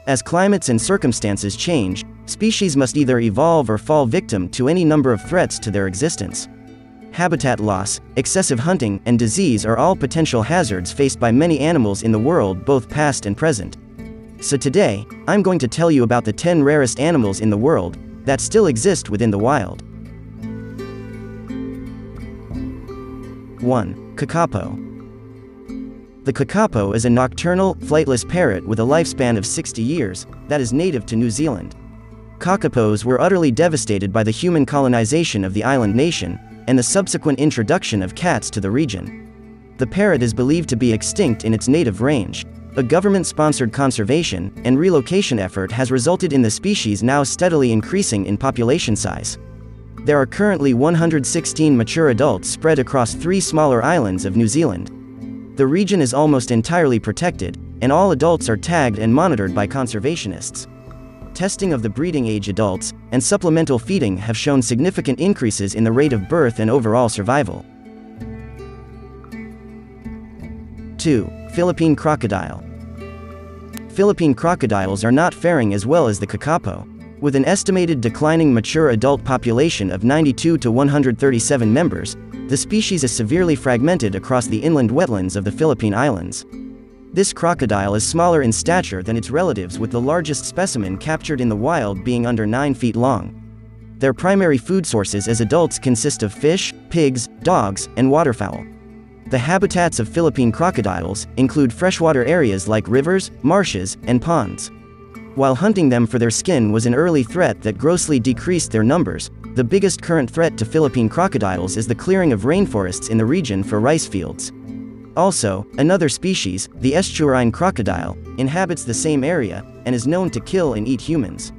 As climates and circumstances change, species must either evolve or fall victim to any number of threats to their existence. Habitat loss, excessive hunting, and disease are all potential hazards faced by many animals in the world, both past and present. So today, I'm going to tell you about the 10 rarest animals in the world that still exist within the wild. 1. Kakapo. The kakapo is a nocturnal, flightless parrot with a lifespan of 60 years, that is native to New Zealand. Kakapos were utterly devastated by the human colonization of the island nation, and the subsequent introduction of cats to the region. The parrot is believed to be extinct in its native range. A government-sponsored conservation and relocation effort has resulted in the species now steadily increasing in population size. There are currently 116 mature adults spread across 3 smaller islands of New Zealand. The region is almost entirely protected, and all adults are tagged and monitored by conservationists. Testing of the breeding age adults and supplemental feeding have shown significant increases in the rate of birth and overall survival. 2. Philippine Crocodile. Philippine crocodiles are not faring as well as the kakapo. With an estimated declining mature adult population of 92 to 137 members, the species is severely fragmented across the inland wetlands of the Philippine Islands. This crocodile is smaller in stature than its relatives, with the largest specimen captured in the wild being under 9 feet long. Their primary food sources as adults consist of fish, pigs, dogs, and waterfowl. The habitats of Philippine crocodiles include freshwater areas like rivers, marshes, and ponds. While hunting them for their skin was an early threat that grossly decreased their numbers, the biggest current threat to Philippine crocodiles is the clearing of rainforests in the region for rice fields. Also, another species, the estuarine crocodile, inhabits the same area and is known to kill and eat humans.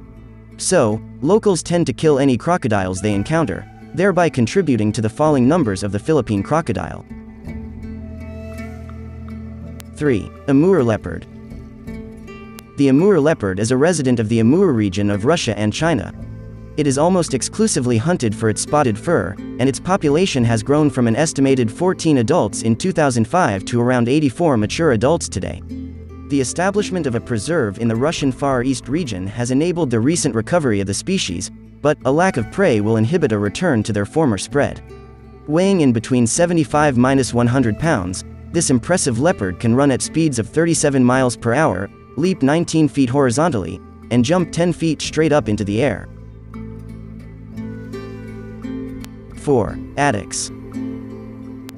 So, locals tend to kill any crocodiles they encounter, thereby contributing to the falling numbers of the Philippine crocodile. 3. Amur Leopard. The Amur leopard is a resident of the Amur region of Russia and China. It is almost exclusively hunted for its spotted fur, and its population has grown from an estimated 14 adults in 2005 to around 84 mature adults today. The establishment of a preserve in the Russian Far East region has enabled the recent recovery of the species, but a lack of prey will inhibit a return to their former spread. Weighing in between 75–100 pounds, this impressive leopard can run at speeds of 37 miles per hour, leap 19 feet horizontally, and jump 10 feet straight up into the air. 4. Addax.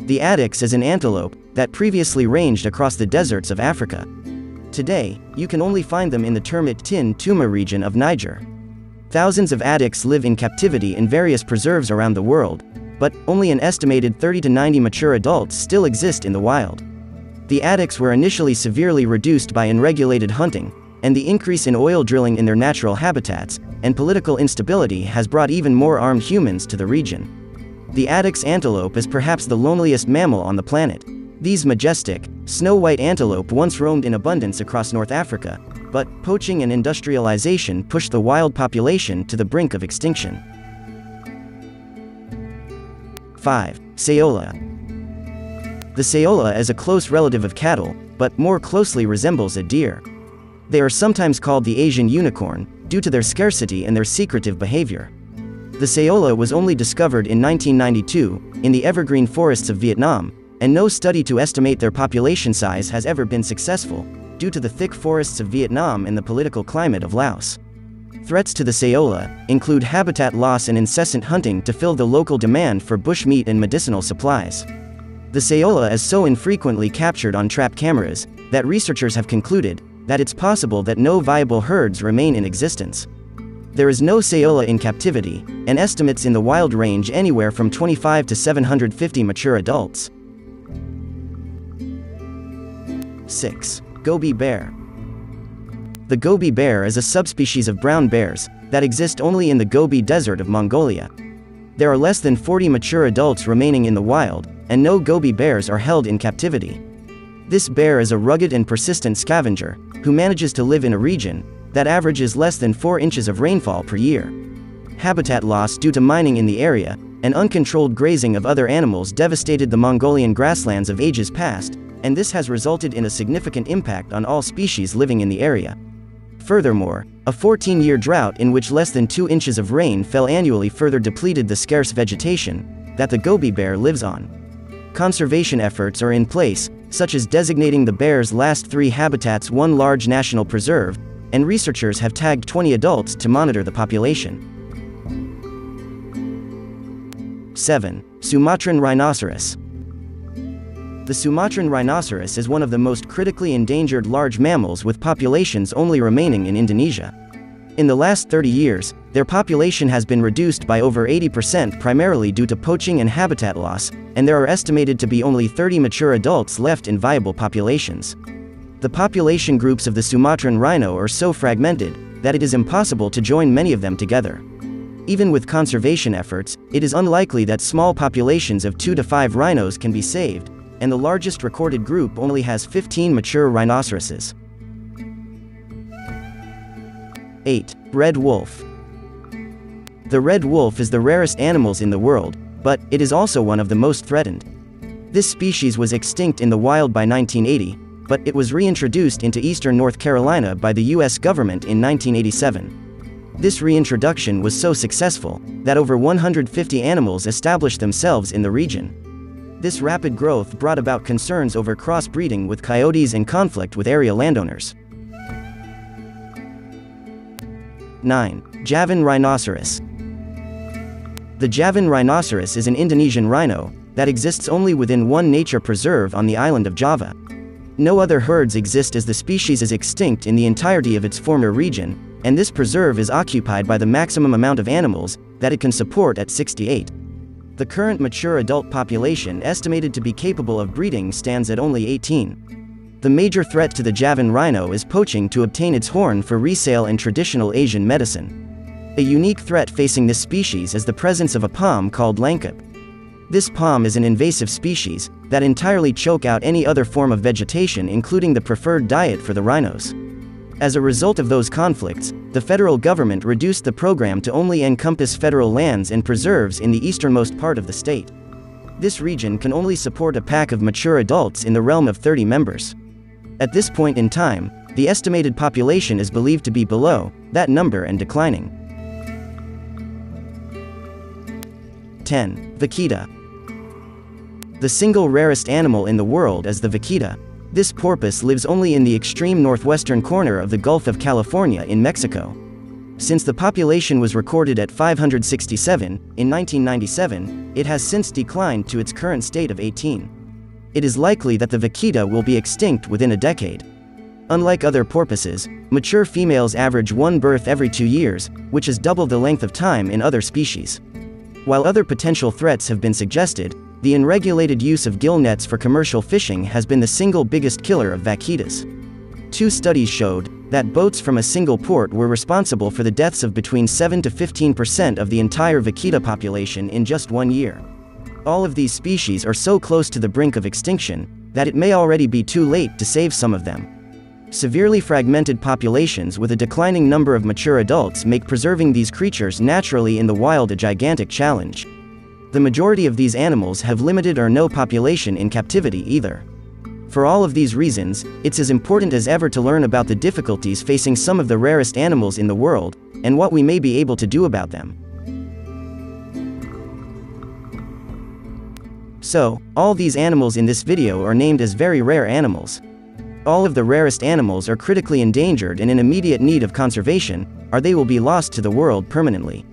The addax is an antelope that previously ranged across the deserts of Africa. Today, you can only find them in the Termit-Tin-Tuma region of Niger. Thousands of addax live in captivity in various preserves around the world, but only an estimated 30 to 90 mature adults still exist in the wild. The addax were initially severely reduced by unregulated hunting, and the increase in oil drilling in their natural habitats and political instability has brought even more armed humans to the region. The addax antelope is perhaps the loneliest mammal on the planet. These majestic, snow-white antelope once roamed in abundance across North Africa, but poaching and industrialization pushed the wild population to the brink of extinction. 5. Saola. The Saola is a close relative of cattle, but more closely resembles a deer. They are sometimes called the Asian unicorn, due to their scarcity and their secretive behavior. The Saola was only discovered in 1992, in the evergreen forests of Vietnam, and no study to estimate their population size has ever been successful, due to the thick forests of Vietnam and the political climate of Laos. Threats to the Saola include habitat loss and incessant hunting to fill the local demand for bush meat and medicinal supplies. The Saola is so infrequently captured on trap cameras that researchers have concluded that it's possible that no viable herds remain in existence. There is no Saola in captivity, and estimates in the wild range anywhere from 25 to 750 mature adults. 6. Gobi Bear. The Gobi Bear is a subspecies of brown bears that exist only in the Gobi Desert of Mongolia. There are less than 40 mature adults remaining in the wild, and no Gobi bears are held in captivity. This bear is a rugged and persistent scavenger, who manages to live in a region that averages less than 4 inches of rainfall per year. Habitat loss due to mining in the area, and uncontrolled grazing of other animals devastated the Mongolian grasslands of ages past, and this has resulted in a significant impact on all species living in the area. Furthermore, a 14-year drought in which less than 2 inches of rain fell annually further depleted the scarce vegetation that the Gobi bear lives on. Conservation efforts are in place, such as designating the bear's last 3 habitats one large national preserve, and researchers have tagged 20 adults to monitor the population. 7. Sumatran Rhinoceros. The Sumatran rhinoceros is one of the most critically endangered large mammals with populations only remaining in Indonesia. In the last 30 years, their population has been reduced by over 80% primarily due to poaching and habitat loss, and there are estimated to be only 30 mature adults left in viable populations. The population groups of the Sumatran rhino are so fragmented that it is impossible to join many of them together. Even with conservation efforts, it is unlikely that small populations of 2 to 5 rhinos can be saved, and the largest recorded group only has 15 mature rhinoceroses. 8. Red wolf. The red wolf is the rarest animal in the world, but it is also one of the most threatened. This species was extinct in the wild by 1980, but it was reintroduced into eastern North Carolina by the U.S. government in 1987. This reintroduction was so successful that over 150 animals established themselves in the region. This rapid growth brought about concerns over crossbreeding with coyotes and conflict with area landowners. 9. Javan Rhinoceros. The Javan Rhinoceros is an Indonesian rhino that exists only within one nature preserve on the island of Java. No other herds exist as the species is extinct in the entirety of its former region, and this preserve is occupied by the maximum amount of animals that it can support at 68. The current mature adult population estimated to be capable of breeding stands at only 18. The major threat to the Javan rhino is poaching to obtain its horn for resale in traditional Asian medicine. A unique threat facing this species is the presence of a palm called langkup. This palm is an invasive species that entirely choke out any other form of vegetation, including the preferred diet for the rhinos. As a result of those conflicts, the federal government reduced the program to only encompass federal lands and preserves in the easternmost part of the state. This region can only support a pack of mature adults in the realm of 30 members. At this point in time, the estimated population is believed to be below that number and declining. 10. Vaquita. The single rarest animal in the world is the vaquita. This porpoise lives only in the extreme northwestern corner of the Gulf of California in Mexico. Since the population was recorded at 567 in 1997, it has since declined to its current state of 18. It is likely that the vaquita will be extinct within a decade. Unlike other porpoises, mature females average one birth every 2 years, which is double the length of time in other species. While other potential threats have been suggested, the unregulated use of gill nets for commercial fishing has been the single biggest killer of vaquitas. 2 studies showed that boats from a single port were responsible for the deaths of between 7 to 15% of the entire vaquita population in just 1 year. All of these species are so close to the brink of extinction that it may already be too late to save some of them. Severely fragmented populations with a declining number of mature adults make preserving these creatures naturally in the wild a gigantic challenge. The majority of these animals have limited or no population in captivity either. For all of these reasons, it's as important as ever to learn about the difficulties facing some of the rarest animals in the world, and what we may be able to do about them. So, all these animals in this video are named as very rare animals. All of the rarest animals are critically endangered and in immediate need of conservation, or they will be lost to the world permanently.